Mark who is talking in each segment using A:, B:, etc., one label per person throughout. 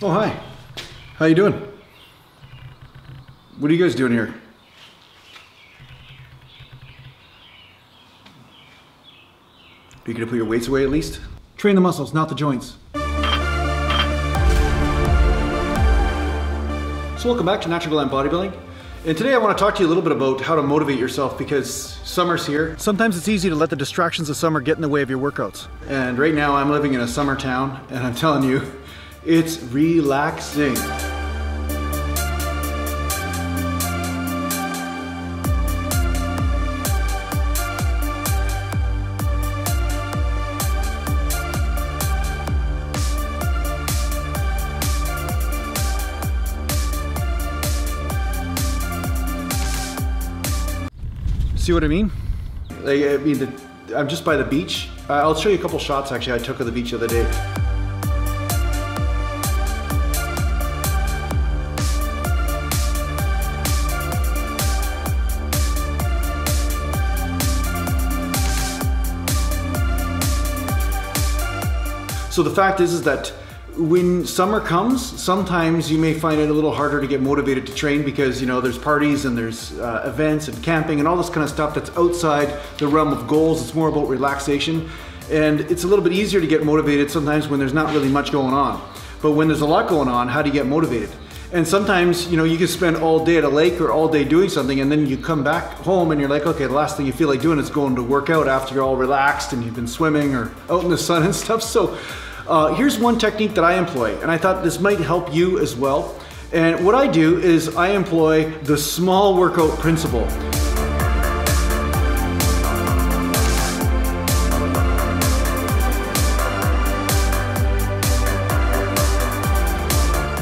A: Oh, hi. How you doing? What are you guys doing here? Are you gonna put your weights away at least? Train the muscles, not the joints. So welcome back to Natural Gallant Bodybuilding. And today I want to talk to you a little bit about how to motivate yourself because summer's here. Sometimes it's easy to let the distractions of summer get in the way of your workouts. And right now I'm living in a summer town and I'm telling you, it's relaxing. See what I mean? I'm just by the beach. I'll show you a couple shots actually I took of the beach the other day. So the fact is that when summer comes, sometimes you may find it a little harder to get motivated to train because, you know, there's parties and there's events and camping and all this kind of stuff that's outside the realm of goals. It's more about relaxation. And it's a little bit easier to get motivated sometimes when there's not really much going on. But when there's a lot going on, how do you get motivated? And sometimes, you know, you can spend all day at a lake or all day doing something and then you come back home and you're like, okay, the last thing you feel like doing is going to work out after you're all relaxed and you've been swimming or out in the sun and stuff. So here's one technique that I employ, and I thought this might help you as well. And what I do is I employ the small workout principle.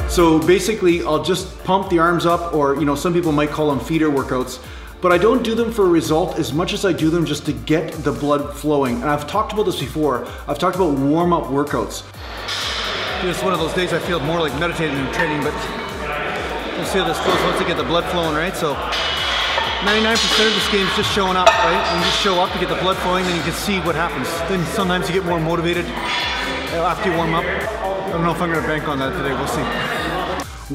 A: So basically, I'll just pump the arms up, or you know, some people might call them feeder workouts. But I don't do them for a result as much as I do them just to get the blood flowing. And I've talked about this before. I've talked about warm-up workouts. It's one of those days I feel more like meditating than training, but we'll see how this goes once I get the blood flowing, right? So 99% of this game is just showing up, right? When you just show up, you get the blood flowing, then you can see what happens. Then sometimes you get more motivated after you warm up. I don't know if I'm gonna bank on that today, we'll see.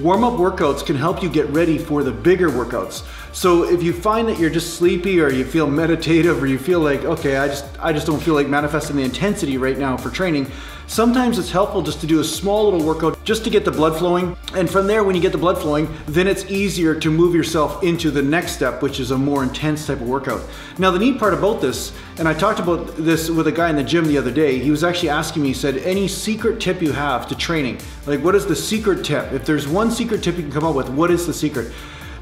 A: Warm-up workouts can help you get ready for the bigger workouts. So if you find that you're just sleepy or you feel meditative or you feel like, okay, I just don't feel like manifesting the intensity right now for training, sometimes it's helpful just to do a small little workout just to get the blood flowing. And from there, when you get the blood flowing, then it's easier to move yourself into the next step, which is a more intense type of workout. Now, the neat part about this, and I talked about this with a guy in the gym the other day, he was actually asking me, he said, any secret tip you have to training? Like, what is the secret tip? If there's one secret tip you can come up with, what is the secret?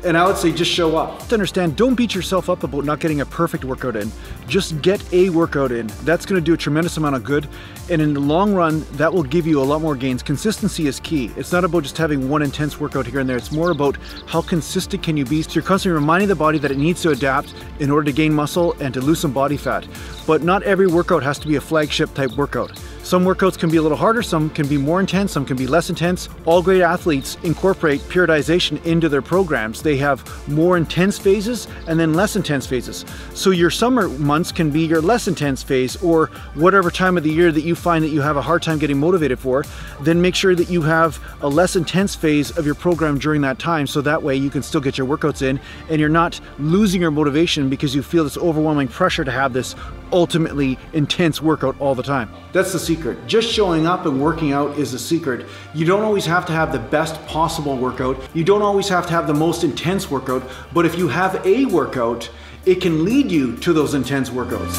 A: And I would say just show up. To understand, don't beat yourself up about not getting a perfect workout in. Just get a workout in. That's gonna do a tremendous amount of good. And in the long run, that will give you a lot more gains. Consistency is key. It's not about just having one intense workout here and there. It's more about how consistent can you be. So you're constantly reminding the body that it needs to adapt in order to gain muscle and to lose some body fat. But not every workout has to be a flagship type workout. Some workouts can be a little harder, some can be more intense, some can be less intense. All great athletes incorporate periodization into their programs. They have more intense phases and then less intense phases. So your summer months can be your less intense phase, or whatever time of the year that you find that you have a hard time getting motivated for, then make sure that you have a less intense phase of your program during that time, so that way you can still get your workouts in and you're not losing your motivation because you feel this overwhelming pressure to have this ultimately intense workout all the time. That's the secret. Just showing up and working out is the secret. You don't always have to have the best possible workout. You don't always have to have the most intense workout, but if you have a workout, it can lead you to those intense workouts.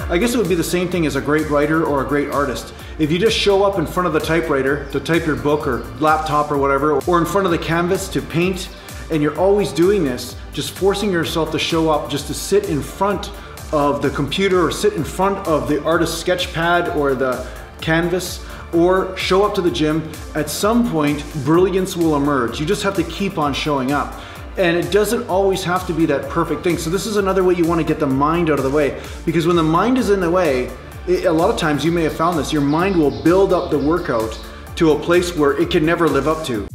A: I guess it would be the same thing as a great writer or a great artist. If you just show up in front of the typewriter to type your book or laptop or whatever, or in front of the canvas to paint, and you're always doing this, just forcing yourself to show up, just to sit in front of the computer or sit in front of the artist's sketch pad or the canvas, or show up to the gym, at some point, brilliance will emerge. You just have to keep on showing up. And it doesn't always have to be that perfect thing. So this is another way you want to get the mind out of the way, because when the mind is in the way, a lot of times you may have found this, your mind will build up the workout to a place where it can never live up to.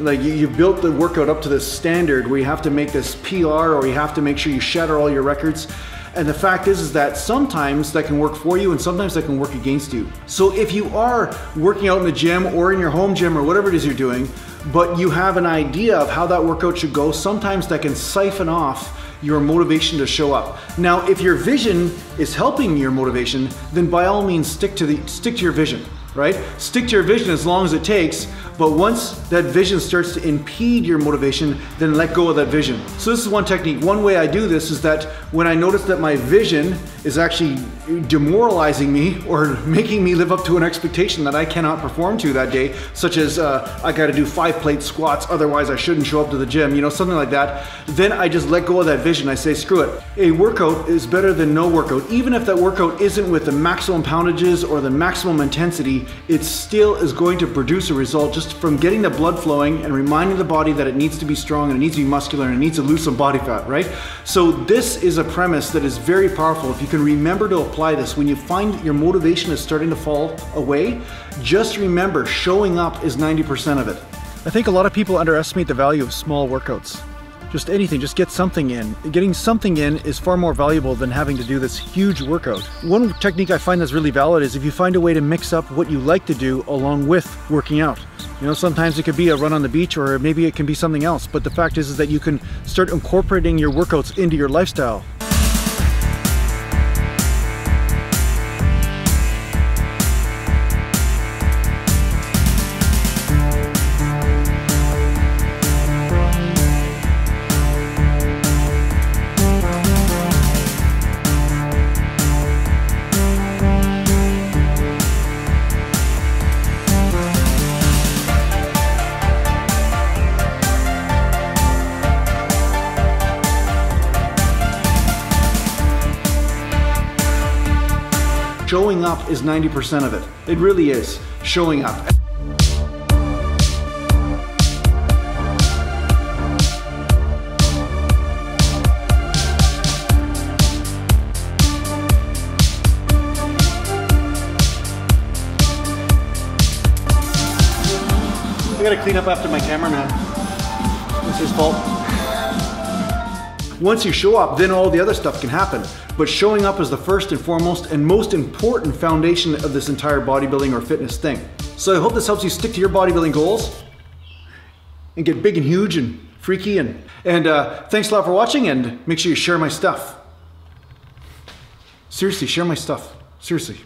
A: Like you've built the workout up to this standard where you have to make this PR, or you have to make sure you shatter all your records. And the fact is that sometimes that can work for you and sometimes that can work against you. So if you are working out in the gym or in your home gym or whatever it is you're doing, but you have an idea of how that workout should go, sometimes that can siphon off your motivation to show up. Now, if your vision is helping your motivation, then by all means stick to your vision, right? Stick to your vision as long as it takes, but once that vision starts to impede your motivation, then let go of that vision. So this is one technique. One way I do this is that when I notice that my vision is actually demoralizing me or making me live up to an expectation that I cannot perform to that day, such as I gotta do 5 plate squats, otherwise I shouldn't show up to the gym, you know, something like that, then I just let go of that vision. I say, screw it. A workout is better than no workout. Even if that workout isn't with the maximum poundages or the maximum intensity, it still is going to produce a result just from getting the blood flowing and reminding the body that it needs to be strong and it needs to be muscular and it needs to lose some body fat, right? So this is a premise that is very powerful. If you can remember to apply this, when you find your motivation is starting to fall away, just remember showing up is 90% of it. I think a lot of people underestimate the value of small workouts. Just anything, just get something in. Getting something in is far more valuable than having to do this huge workout. One technique I find that's really valid is if you find a way to mix up what you like to do along with working out. You know, sometimes it could be a run on the beach, or maybe it can be something else, but the fact is that you can start incorporating your workouts into your lifestyle. Showing up is 90% of it. It really is. Showing up. I gotta clean up after my cameraman. It's his fault. Once you show up, then all the other stuff can happen. But showing up is the first and foremost and most important foundation of this entire bodybuilding or fitness thing. So I hope this helps you stick to your bodybuilding goals and get big and huge and freaky. And thanks a lot for watching, and make sure you share my stuff. Seriously, share my stuff. Seriously.